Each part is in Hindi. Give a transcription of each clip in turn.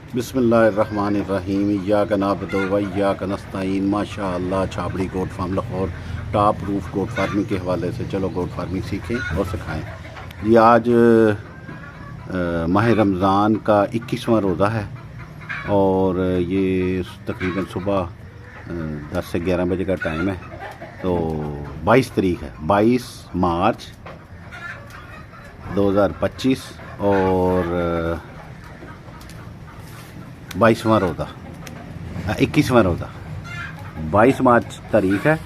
बिस्मिल्लाहिर्रहमानिर्रहीम। इय्याक नअबुदु व इय्याक नस्तईन। माशाअल्लाह Chhabri goat farm Lahore top roof goat farming के हवाले से चलो गोट फार्मिंग सीखें और सिखाएं। ये आज माह रमज़ान का 21वां रोज़ा है और ये तकरीबन सुबह 10 से 11 बजे का टाइम है। तो 22 तारीख है, 22 मार्च 2025 और 22वां रोज़ा 21वां रोज़ा 22 मार्च तारीख है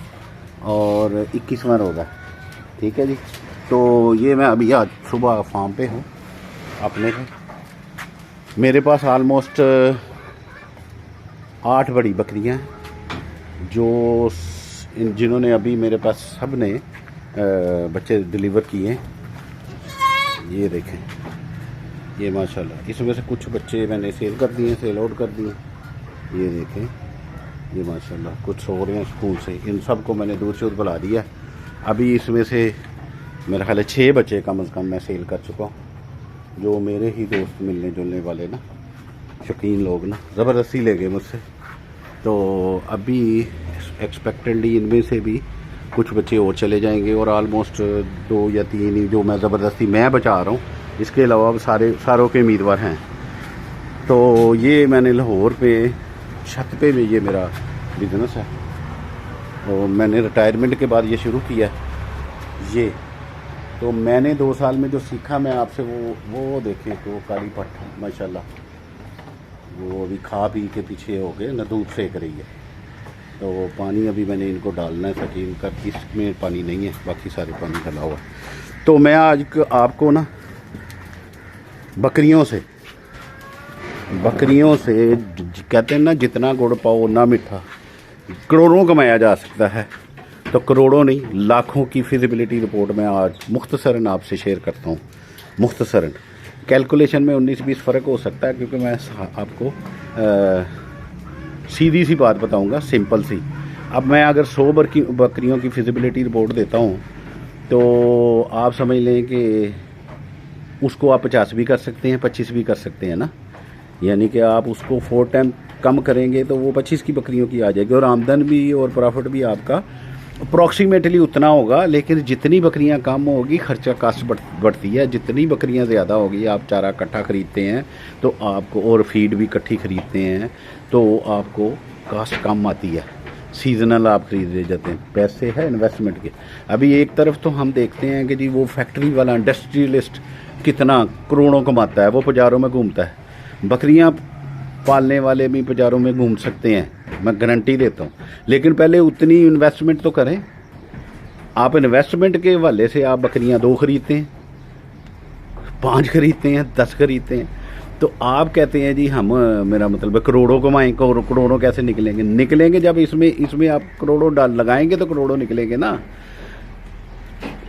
और 21वां रोज़ा। ठीक है जी। तो ये मैं अभी आज सुबह फार्म पे हूँ अपने पे। मेरे पास आलमोस्ट 8 बड़ी बकरियाँ हैं जो जिन्होंने अभी मेरे पास सब ने बच्चे डिलीवर किए हैं। ये देखें, ये माशाल्लाह इसमें से कुछ बच्चे मैंने सेल कर दिए, सेल आउट कर दिए। ये देखें, ये माशाल्लाह कुछ सो रहे हैं स्कूल से, इन सब को मैंने दूर से दूर बुला दिया। अभी इसमें से मेरा ख्याल है 6 बच्चे कम से कम मैं सेल कर चुका हूँ, जो मेरे ही दोस्त मिलने जुलने वाले ना, शौकीन लोग ना, ज़बरदस्ती ले गए मुझसे। तो अभी एक्सपेक्टेडली इनमें से भी कुछ बच्चे और चले जाएंगे और आलमोस्ट 2 या 3 ही जो मैं ज़बरदस्ती मैं बचा रहा हूँ, इसके अलावा सारों के उम्मीदवार हैं। तो ये मैंने लाहौर पे छत पे में ये मेरा बिज़नेस है और मैंने रिटायरमेंट के बाद ये शुरू किया ये। तो मैंने 2 साल में जो सीखा मैं आपसे वो देखें कि वो काली पट्ट माशाल्लाह वो अभी खा पी के पीछे हो गए ना, दूध सेक रही है। तो पानी अभी मैंने इनको डालना है ताकि इनका इसमें पानी नहीं है, बाकी सारे पानी डाला हुआ है। तो मैं आज आपको ना बकरियों से कहते हैं ना, जितना गुड़ पाओ ना मीठा, करोड़ों कमाया जा सकता है। तो करोड़ों नहीं, लाखों की फिजिबिलिटी रिपोर्ट मैं आज मुख्तसरन आपसे शेयर करता हूँ। मुख्तसरन कैलकुलेशन में 19-20 फ़र्क हो सकता है, क्योंकि मैं आपको सीधी सी बात बताऊंगा, सिंपल सी। अब मैं अगर 100 बकरियों की फिजिबिलिटी रिपोर्ट देता हूं तो आप समझ लें कि उसको आप 50 भी कर सकते हैं, 25 भी कर सकते हैं ना। यानी कि आप उसको 4 टाइम कम करेंगे तो वो 25 की बकरियों की आ जाएगी और आमदन भी और प्रॉफिट भी आपका अप्रॉक्सीमेटली उतना होगा। लेकिन जितनी बकरियां कम होगी खर्चा कास्ट बढ़ती है, जितनी बकरियां ज़्यादा होगी, आप चारा इकट्ठा ख़रीदते हैं तो आपको और फीड भी इकट्ठी ख़रीदते हैं तो आपको कास्ट कम आती है। सीजनल आप खरीदे जाते हैं, पैसे है इन्वेस्टमेंट के। अभी एक तरफ तो हम देखते हैं कि जी वो फैक्ट्री वाला इंडस्ट्रियलिस्ट कितना करोड़ों कमाता है, वो बाज़ारों में घूमता है। बकरियां पालने वाले भी बाज़ारों में घूम सकते हैं, मैं गारंटी देता हूँ। लेकिन पहले उतनी इन्वेस्टमेंट तो करें। आप इन्वेस्टमेंट के हवाले से आप बकरियां 2 खरीदते हैं, 5 खरीदते हैं, 10 खरीदते हैं, तो आप कहते हैं जी हम मेरा मतलब करोड़ों कमाएं। करोड़ों कैसे निकलेंगे जब इसमें आप करोड़ों डाल लगाएंगे तो करोड़ों निकलेंगे ना।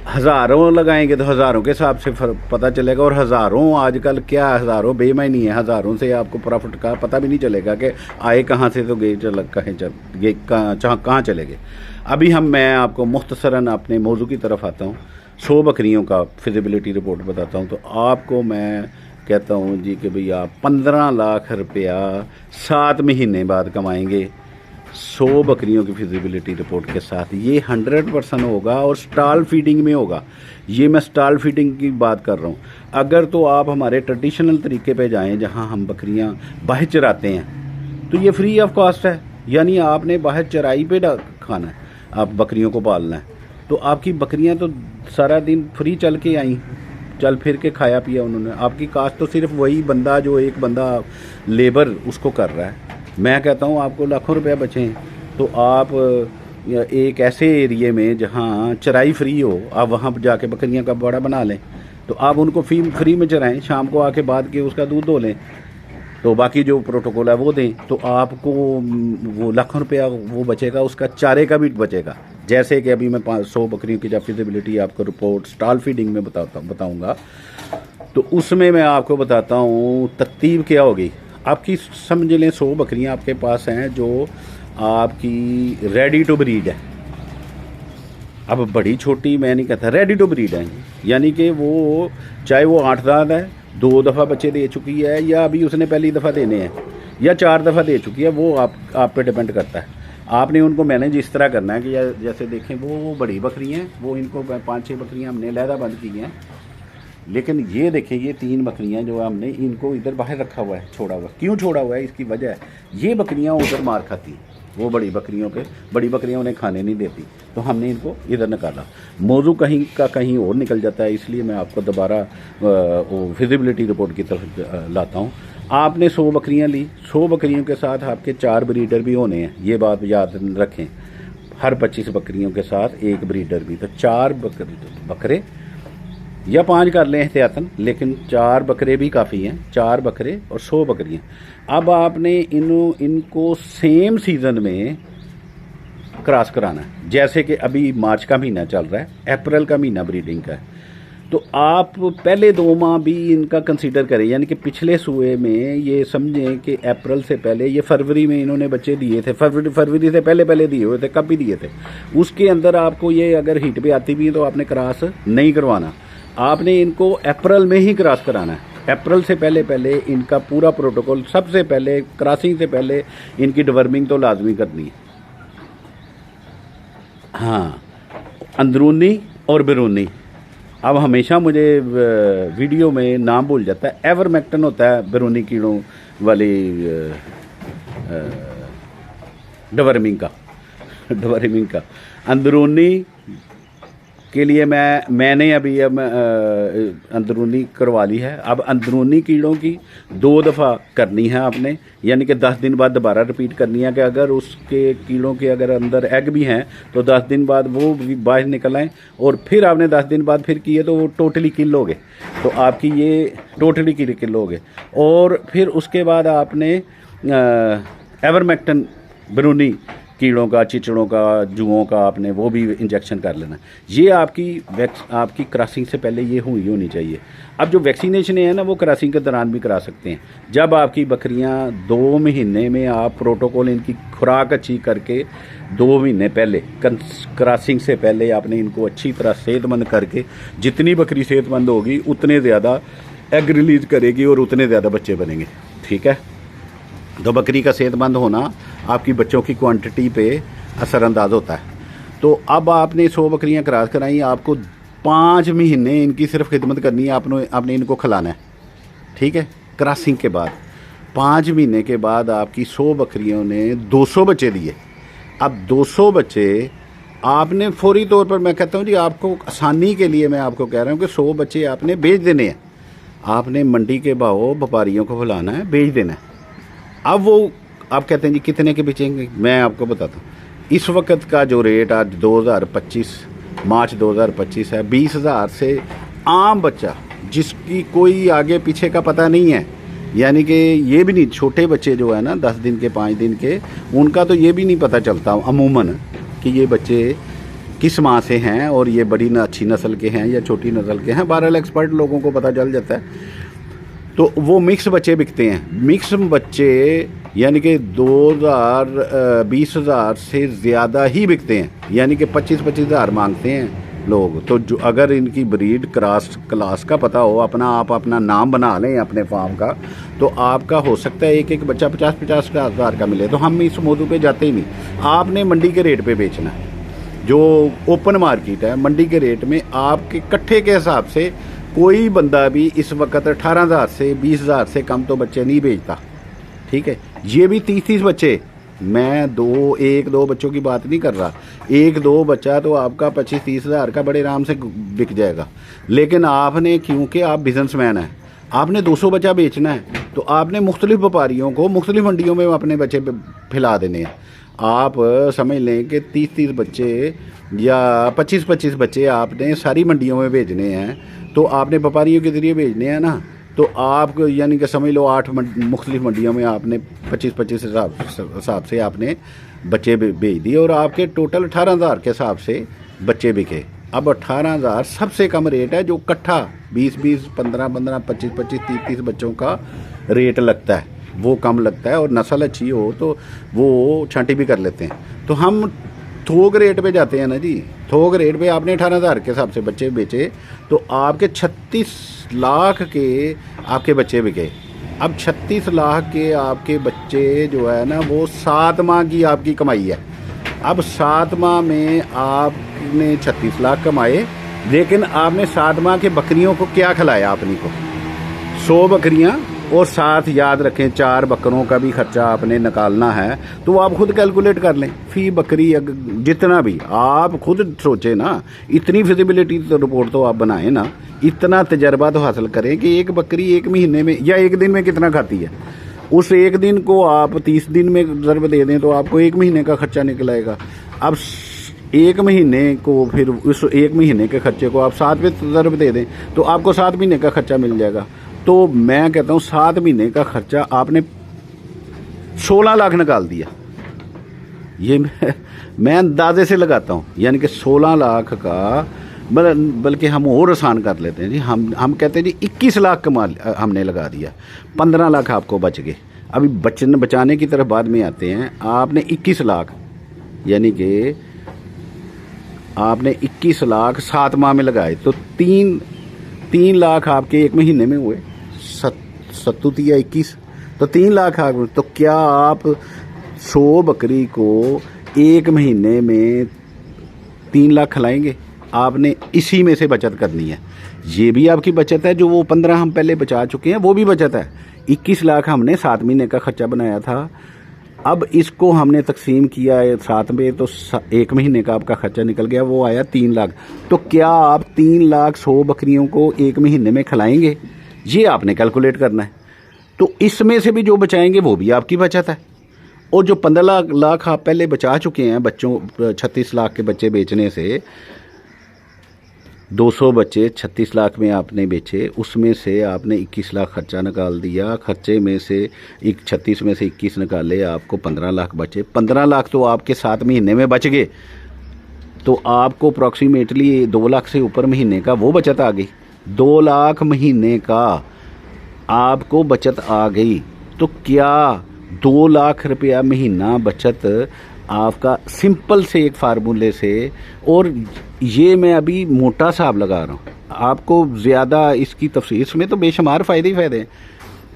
हज़ारों लगाएंगे तो हज़ारों के हिसाब से पता चलेगा। और हज़ारों आजकल क्या, हज़ारों बेमानी है। हज़ारों से आपको प्रॉफिट का पता भी नहीं चलेगा कि आए कहाँ से तो गए कहाँ चले गए। अभी मैं आपको मुख्तसरन अपने मौजू की तरफ आता हूँ। 100 बकरियों का फिजिबिलिटी रिपोर्ट बताता हूँ। तो आपको मैं कहता हूँ जी कि भाई आप 15 लाख रुपया 7 महीने बाद कमाएंगे 100 बकरियों की फिजिबिलिटी रिपोर्ट के साथ। ये 100% होगा और स्टॉल फीडिंग में होगा। ये मैं स्टॉल फीडिंग की बात कर रहा हूँ। अगर तो आप हमारे ट्रेडिशनल तरीके पे जाएं, जहाँ हम बकरियाँ बाहर चराते हैं, तो ये फ्री ऑफ कॉस्ट है। यानी आपने बाहर चराई पे खाना है, आप बकरियों को पालना है, तो आपकी बकरियाँ तो सारा दिन फ्री चल के आई, चल फिर के खाया पिया उन्होंने। आपकी कास्ट तो सिर्फ वही बंदा जो एक बंदा लेबर उसको कर रहा है। मैं कहता हूँ आपको लाखों रुपया बचें तो आप एक ऐसे एरिए में जहाँ चराई फ्री हो, आप वहाँ जाके बकरियाँ का बड़ा बना लें। तो आप उनको फ्री में चराएं, शाम को आके बाद के उसका दूध धो लें, तो बाकी जो प्रोटोकॉल है वो दें, तो आपको वो लाखों रुपया वो बचेगा, उसका चारे का भी बचेगा। जैसे कि अभी मैं 100 बकरियों की जब फिजिबिलिटी आपको रिपोर्ट स्टॉल फीडिंग में बताऊँगा, तो उसमें मैं आपको बताता हूँ तरतीब क्या होगी। आपकी समझ लें 100 बकरियां आपके पास हैं जो आपकी रेडी टू ब्रीड है। अब बड़ी छोटी मैं नहीं कहता, रेडी टू ब्रीड है। यानी कि वो चाहे वो 8 दांत है 2 दफ़ा बच्चे दे चुकी है या अभी उसने पहली दफ़ा देने हैं या 4 दफ़ा दे चुकी है, वो आप पे डिपेंड करता है। आपने उनको मैनेज इस तरह करना है कि जैसे देखें वो बड़ी बकरी हैं, वो इनको 5-6 बकरियां हमने लहदा बंद की हैं, लेकिन ये देखें ये 3 बकरियां जो हमने इनको इधर बाहर रखा हुआ है, छोड़ा हुआ। क्यों छोड़ा हुआ है, इसकी वजह है ये बकरियां उधर मार खाती, वो बड़ी बकरियां उन्हें खाने नहीं देती, तो हमने इनको इधर निकाला। मौजू कहीं का कहीं और निकल जाता है, इसलिए मैं आपको दोबारा फिजिबिलिटी रिपोर्ट की तरफ लाता हूँ। आपने 100 बकरियां ली, 100 बकरियों के साथ आपके 4 ब्रीडर भी होने हैं, ये बात याद रखें। हर 25 बकरियों के साथ 1 ब्रीडर भी, तो 4 बकरे या 5 कर लें एहतियातन, लेकिन 4 बकरे भी काफ़ी हैं। 4 बकरे और 100 बकरियां। अब आपने इनको सेम सीज़न में क्रॉस कराना है। जैसे कि अभी मार्च का महीना चल रहा है, अप्रैल का महीना ब्रीडिंग का है, तो आप पहले 2 माह भी इनका कंसीडर करें, यानी कि पिछले सूए में ये समझें कि अप्रैल से पहले, ये फरवरी में इन्होंने बच्चे दिए थे, फरवरी से पहले दिए हुए थे, कब भी दिए थे, उसके अंदर आपको ये अगर हीट पे आती भी है तो आपने क्रॉस नहीं करवाना, आपने इनको अप्रैल में ही क्रॉस कराना है। अप्रैल से पहले इनका पूरा प्रोटोकॉल, सबसे पहले क्रॉसिंग से पहले इनकी डिवर्मिंग तो लाजमी करनी है। हाँ, अंदरूनी और बैरूनी। अब हमेशा मुझे वीडियो में नाम भूल जाता है, एवरमेक्टन होता है बैरूनी कीड़ों वाली डिवर्मिंग का। अंदरूनी के लिए मैंने अभी अंदरूनी करवा ली है। अब अंदरूनी कीड़ों की 2 दफ़ा करनी है आपने, यानी कि 10 दिन बाद दोबारा रिपीट करनी है कि अगर उसके कीड़ों के अगर अंदर एग भी हैं तो 10 दिन बाद वो भी बाहर निकल आएँ, और फिर आपने 10 दिन बाद फिर किए तो वो टोटली किल हो गए, तो आपकी ये टोटली किल हो गए। और फिर उसके बाद आपने एवरमेक्टन बैरूनी कीड़ों का, चिचड़ों का, जुओं का आपने वो भी इंजेक्शन कर लेना। ये आपकी क्रॉसिंग से पहले ये होनी चाहिए। अब जो वैक्सीनेशन है ना, वो क्रॉसिंग के दौरान भी करा सकते हैं। जब आपकी बकरियां 2 महीने में आप प्रोटोकॉल इनकी खुराक अच्छी करके 2 महीने पहले क्रॉसिंग से पहले आपने इनको अच्छी तरह सेहतमंद करके, जितनी बकरी सेहतमंद होगी उतने ज़्यादा एग रिलीज करेगी और उतने ज़्यादा बच्चे बनेंगे। ठीक है, तो बकरी का सेहतमंद होना आपकी बच्चों की क्वांटिटी पे असरअंदाज होता है। तो अब आपने 100 बकरियां क्रॉस कराई, आपको 5 महीने इनकी सिर्फ खिदमत करनी है, आपने इनको खिलाना है। ठीक है, क्रॉसिंग के बाद 5 महीने के बाद आपकी 100 बकरियों ने 200 बच्चे दिए। अब 200 बच्चे आपने फौरी तौर पर, मैं कहता हूँ जी आपको आसानी के लिए मैं आपको कह रहा हूँ कि 100 बच्चे आपने बेच देने हैं। आपने मंडी के भाव व्यापारियों को फैलाना है, बेच देना है। अब वो आप कहते हैं जी कितने के बेचेंगे, मैं आपको बताता हूँ। इस वक्त का जो रेट आज 2025 मार्च 2025 है, 20,000 से आम बच्चा जिसकी कोई आगे पीछे का पता नहीं है, यानी कि ये भी नहीं, छोटे बच्चे जो है ना 10 दिन के 5 दिन के, उनका तो ये भी नहीं पता चलता अमूमन कि ये बच्चे किस माँ से हैं और ये बड़ी अच्छी नस्ल के हैं या छोटी नस्ल के हैं। बहरहाल एक्सपर्ट लोगों को पता चल जाता है। तो वो मिक्स बच्चे बिकते हैं। मिक्स बच्चे यानी कि 20,000 से ज़्यादा ही बिकते हैं, यानी कि 25,000 मांगते हैं लोग। तो जो अगर इनकी ब्रीड क्लास का पता हो, आप अपना नाम बना लें अपने फार्म का, तो आपका हो सकता है एक बच्चा 50-50 हज़ार का मिले। तो हम इस मौजू पे जाते ही नहीं। आपने मंडी के रेट पे बेचना है, जो ओपन मार्केट है, मंडी के रेट में आपके कट्ठे के हिसाब से कोई बंदा भी इस वक्त 18,000 से 20,000 से कम तो बच्चे नहीं बेचता। ठीक है, ये भी 30-30 बच्चे, मैं 1-2 बच्चों की बात नहीं कर रहा। 1-2 बच्चा तो आपका 25-30 हज़ार का बड़े आराम से बिक जाएगा। लेकिन आपने, क्योंकि आप बिजनेसमैन हैं, आपने 200 बच्चा बेचना है, तो आपने मुख्तलिफ व्यापारियों को मुख्तलिफ मंडियों में अपने बच्चे फैला देने हैं। आप समझ लें कि 30-30 बच्चे या 25-25 बच्चे आपने सारी मंडियों में भेजने हैं, तो आपने व्यापारियों के ज़रिए भेजने हैं ना, तो आप यानी कि समझ लो 8 मुख्तलिफ मंडियों में आपने 25-25 हिसाब से आपने बच्चे भेज दिए, और आपके टोटल 18,000 के हिसाब से बच्चे बिके। अब 18,000 सबसे कम रेट है, जो इकट्ठा 20-20, 15-15, 25-25, 30-30 बच्चों का रेट लगता है, वो कम लगता है। और नस्ल अच्छी हो तो वो छांटी भी कर लेते हैं। तो हम थोक रेट पे जाते हैं ना जी, थोक रेट पे आपने 18,000 के हिसाब से बच्चे बेचे तो आपके 36 लाख के आपके बच्चे बिके। अब 36 लाख के आपके बच्चे जो है ना वो 7 माह की आपकी कमाई है। अब 7 माह में आपने 36 लाख कमाए, लेकिन आपने 7 माह के बकरियों को क्या खिलाया अपनी को? 100 बकरियां, और साथ याद रखें 4 बकरों का भी खर्चा आपने निकालना है। तो आप खुद कैलकुलेट कर लें फी बकरी जितना भी आप खुद सोचें ना, इतनी फिजिबिलिटी तो रिपोर्ट तो आप बनाएं ना, इतना तजर्बा तो हासिल करें कि एक बकरी एक महीने में या एक दिन में कितना खाती है। उस एक दिन को आप 30 दिन में ज़रब दे दें तो आपको एक महीने का खर्चा निकल आएगा। अब एक महीने को फिर उस एक महीने के खर्चे को आप 7 पे ज़रब दे दें तो आपको 7 महीने का खर्चा मिल जाएगा। तो मैं कहता हूँ 7 महीने का खर्चा आपने 16 लाख निकाल दिया। ये मैं अंदाजे से लगाता हूँ, यानी कि 16 लाख का, बल्कि हम और आसान कर लेते हैं जी, हम कहते हैं जी 21 लाख कमा हमने लगा दिया, 15 लाख आपको बच गए। अभी बचाने की तरफ बाद में आते हैं। आपने 21 लाख यानी कि आपने 21 लाख 7 माह में लगाए तो 3 लाख आपके एक महीने में हुए, 21 तो 3 लाख आ गए। तो क्या आप 100 बकरी को एक महीने में 3 लाख खिलाएंगे? आपने इसी में से बचत करनी है। ये भी आपकी बचत है, जो वो 15 हम पहले बचा चुके हैं वो भी बचत है। 21 लाख हमने 7 महीने का खर्चा बनाया था, अब इसको हमने तकसीम किया है 7 में तो एक महीने का आपका खर्चा निकल गया, वो आया 3 लाख। तो क्या आप 3 लाख 100 बकरियों को एक महीने में खिलाएंगे? ये आपने कैलकुलेट करना है। तो इसमें से भी जो बचाएंगे वो भी आपकी बचत है। और जो 15 लाख आप पहले बचा चुके हैं बच्चों, 36 लाख के बच्चे बेचने से 200 बच्चे 36 लाख में आपने बेचे, उसमें से आपने 21 लाख खर्चा निकाल दिया। खर्चे में से 36 में से 21 निकाले, आपको 15 लाख बचे। 15 लाख तो आपके 7 महीने में बच गए, तो आपको अप्रॉक्सीमेटली 2 लाख से ऊपर महीने का वो बचत आ गई। 2 लाख महीने का आपको बचत आ गई। तो क्या 2 लाख रुपया महीना बचत आपका सिंपल से एक फार्मूले से, और ये मैं अभी मोटा हिसाब लगा रहा हूँ, आपको ज़्यादा इसकी तफसील, इसमें तो बेशुमार फ़ायदे ही फ़ायदे हैं।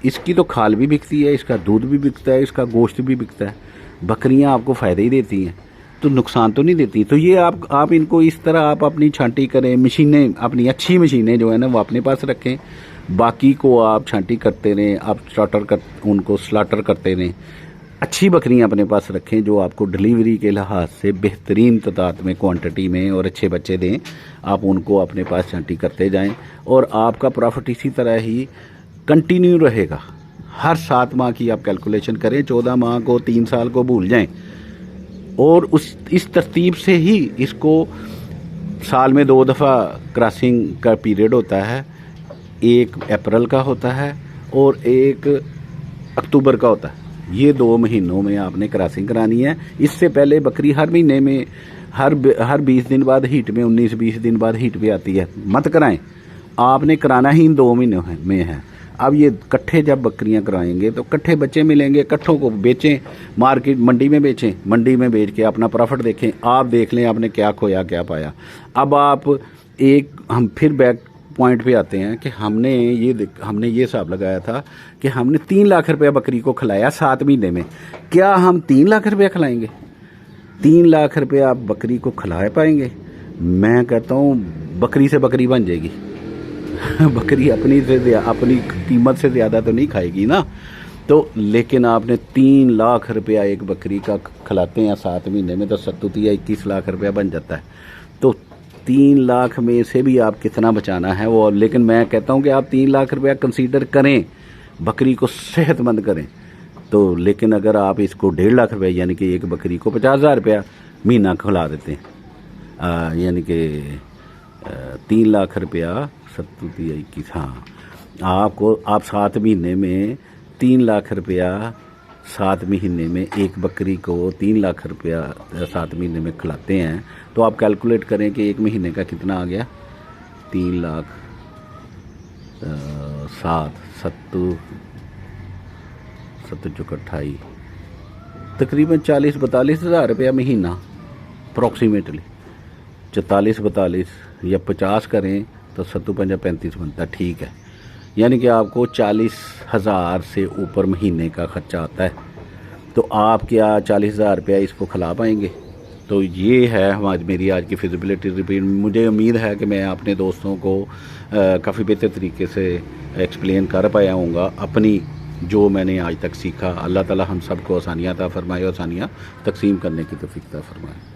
इसकी तो खाल भी बिकती है, इसका दूध भी बिकता है, इसका गोश्त भी बिकता है। बकरियाँ आपको फ़ायदे ही देती हैं, तो नुकसान तो नहीं देती। तो ये आप इनको इस तरह आप अपनी छांटी करें। मशीनें, अपनी अच्छी मशीनें जो है ना वो अपने पास रखें, बाकी को आप छांटी करते रहें, आप उनको स्लाटर करते रहें। अच्छी बकरियां अपने पास रखें जो आपको डिलीवरी के लिहाज से बेहतरीन तादाद में, क्वांटिटी में और अच्छे बच्चे दें। आप उनको अपने पास छांटी करते जाएं और आपका प्रॉफिट इसी तरह ही कंटिन्यू रहेगा। हर 7 माह की आप कैलकुलेशन करें, 14 माह को, 3 साल को भूल जाएं, और इस तरतीब से ही इसको साल में 2 दफ़ा क्रॉसिंग का पीरियड होता है। एक अप्रैल का होता है और एक अक्टूबर का होता है। ये 2 महीनों में आपने क्रॉसिंग करानी है। इससे पहले बकरी हर महीने में हर 20 दिन बाद हीट में, 19-20 दिन बाद हीट पे आती है, मत कराएं। आपने कराना ही इन 2 महीनों में है। अब ये इकट्ठे जब बकरियां कराएंगे तो इकट्ठे बच्चे मिलेंगे, इकट्ठों को बेचें, मार्केट मंडी में बेचें, मंडी में बेच के अपना प्रॉफिट देखें। आप देख लें आपने क्या खोया क्या पाया। अब हम फिर बैक पॉइंट पे आते हैं कि हमने ये हिसाब लगाया था कि हमने 3 लाख रुपया बकरी को खिलाया 7 महीने में। क्या हम 3 लाख रुपया खिलाएंगे? 3 लाख रुपया आप बकरी को खिला पाएंगे? मैं कहता हूँ बकरी से बकरी बन जाएगी। बकरी अपनी कीमत से ज़्यादा तो नहीं खाएगी ना। तो लेकिन आपने 3 लाख रुपया एक बकरी का खिलाते हैं 7 महीने में, तो 21 लाख रुपया बन जाता है। तो 3 लाख में से भी आप कितना बचाना है वो, लेकिन मैं कहता हूँ कि आप 3 लाख रुपया कंसीडर करें, बकरी को सेहतमंद करें। तो लेकिन अगर आप इसको 1.5 लाख रुपया, यानी कि एक बकरी को 50,000 रुपया महीना खिला देते हैं, यानी कि 3 लाख रुपया 21, हाँ, आप 7 महीने में 3 लाख रुपया 7 महीने में एक बकरी को 3 लाख रुपया 7 महीने में खिलाते हैं, तो आप कैलकुलेट करें कि एक महीने का कितना आ गया। 3 लाख 7 चौक 28, तकरीबन 40-42 हज़ार रुपया महीना अप्रॉक्सीमेटली 44-42 या 50 करें तो 7×5 बनता है, ठीक है। यानी कि आपको 40,000 से ऊपर महीने का ख़र्चा आता है। तो आप क्या 40,000 रुपया इसको खिला पाएंगे? तो ये है मेरी आज की फिजिबिलिटी रिपोर्ट। मुझे उम्मीद है कि मैं अपने दोस्तों को काफ़ी बेहतर तरीके से एक्सप्लेन कर पाया हूँगा अपनी जो मैंने आज तक सीखा। अल्लाह ताला हम सबको आसानियाँ अता फरमाए, आसानियाँ तकसीम करने की तौफीक अता फरमाए।